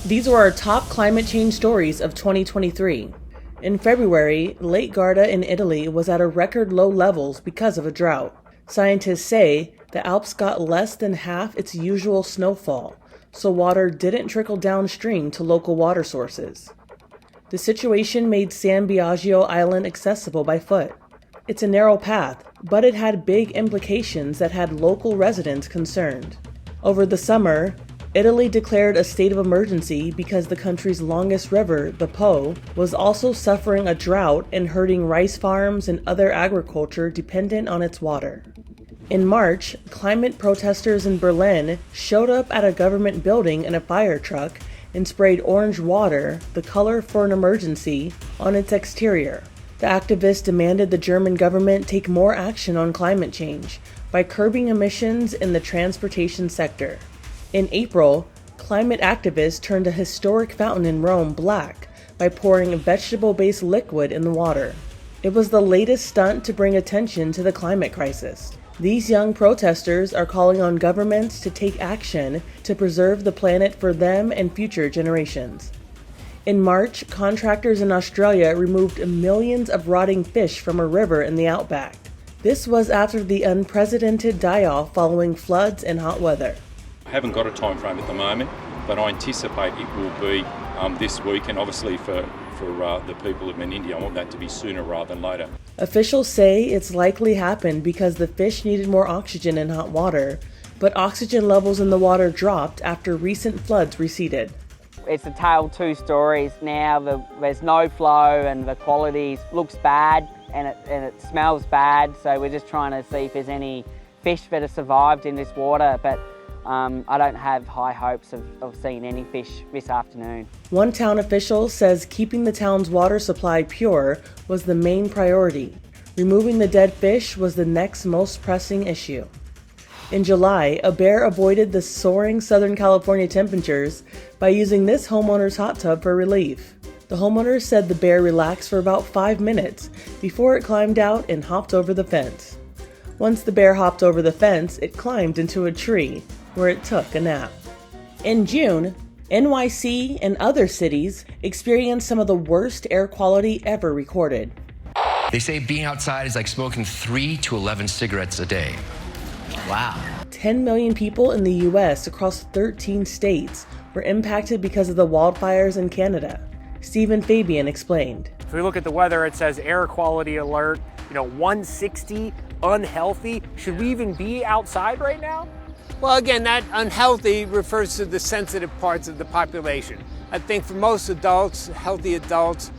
These were our top climate change stories of 2023. In February, Lake Garda in Italy was at a record low levels because of a drought. Scientists say the Alps got less than half its usual snowfall, so water didn't trickle downstream to local water sources. The situation made San Biagio Island accessible by foot. It's a narrow path, but it had big implications that had local residents concerned. Over the summer, Italy declared a state of emergency because the country's longest river, the Po, was also suffering a drought and hurting rice farms and other agriculture dependent on its water. In March, climate protesters in Berlin showed up at a government building in a fire truck and sprayed orange water, the color for an emergency, on its exterior. The activists demanded the German government take more action on climate change by curbing emissions in the transportation sector. In April, climate activists turned a historic fountain in Rome black by pouring vegetable-based liquid in the water. It was the latest stunt to bring attention to the climate crisis. These young protesters are calling on governments to take action to preserve the planet for them and future generations. In March, contractors in Australia removed millions of rotting fish from a river in the outback. This was after the unprecedented die-off following floods and hot weather. I haven't got a time frame at the moment, but I anticipate it will be this week, and obviously for the people of India, I want that to be sooner rather than later. Officials say it's likely happened because the fish needed more oxygen in hot water, but oxygen levels in the water dropped after recent floods receded. It's a tale of two stories now. There's no flow and the quality looks bad and it smells bad, so we're just trying to see if there's any fish that have survived in this water, but I don't have high hopes of seeing any fish this afternoon. One town official says keeping the town's water supply pure was the main priority. Removing the dead fish was the next most pressing issue. In July, a bear avoided the soaring Southern California temperatures by using this homeowner's hot tub for relief. The homeowner said the bear relaxed for about 5 minutes before it climbed out and hopped over the fence. Once the bear hopped over the fence, it climbed into a tree, where it took a nap. In June, NYC and other cities experienced some of the worst air quality ever recorded. They say being outside is like smoking 3 to 11 cigarettes a day. Wow. 10 million people in the U.S. across 13 states were impacted because of the wildfires in Canada. Stephen Fabian explained. If we look at the weather, it says air quality alert, 160, unhealthy. Should we even be outside right now? Well, again, that unhealthy refers to the sensitive parts of the population. I think for most adults, healthy adults,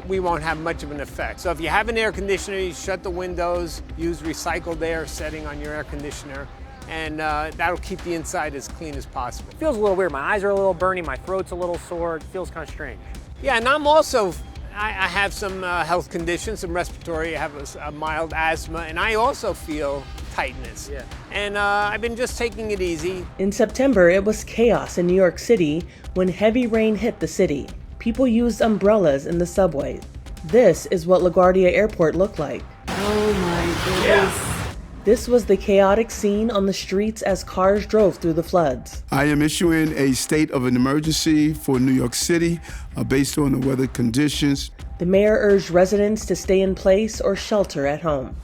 we won't have much of an effect. So if you have an air conditioner, you shut the windows, use recycled air setting on your air conditioner, and that'll keep the inside as clean as possible. It feels a little weird. My eyes are a little burning, my throat's a little sore. It feels kind of strange. Yeah, and I'm also, I have some health conditions, some respiratory, I have a mild asthma, and I also feel tightness. Yeah. And I've been just taking it easy. In September, it was chaos in New York City when heavy rain hit the city. People used umbrellas in the subway. This is what LaGuardia Airport looked like. Oh my goodness. This was the chaotic scene on the streets as cars drove through the floods. I am issuing a state of an emergency for New York City based on the weather conditions. The mayor urged residents to stay in place or shelter at home.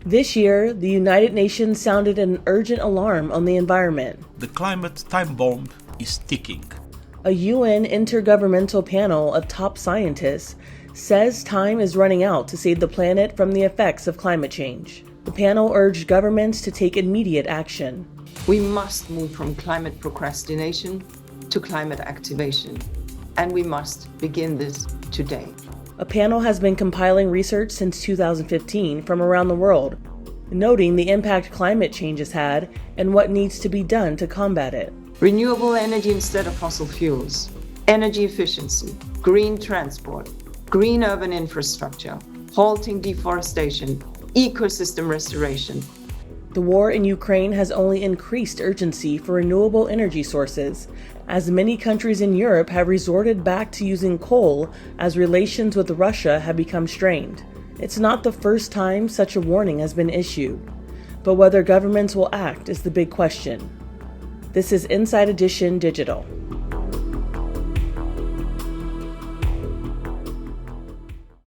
This year, the United Nations sounded an urgent alarm on the environment. The climate time bomb is ticking. A UN intergovernmental panel of top scientists says time is running out to save the planet from the effects of climate change. The panel urged governments to take immediate action. We must move from climate procrastination to climate activation, and we must begin this today. A panel has been compiling research since 2015 from around the world, noting the impact climate change has had and what needs to be done to combat it. Renewable energy instead of fossil fuels, energy efficiency, green transport, green urban infrastructure, halting deforestation, ecosystem restoration. The war in Ukraine has only increased urgency for renewable energy sources, as many countries in Europe have resorted back to using coal as relations with Russia have become strained. It's not the first time such a warning has been issued, but whether governments will act is the big question. This is Inside Edition Digital.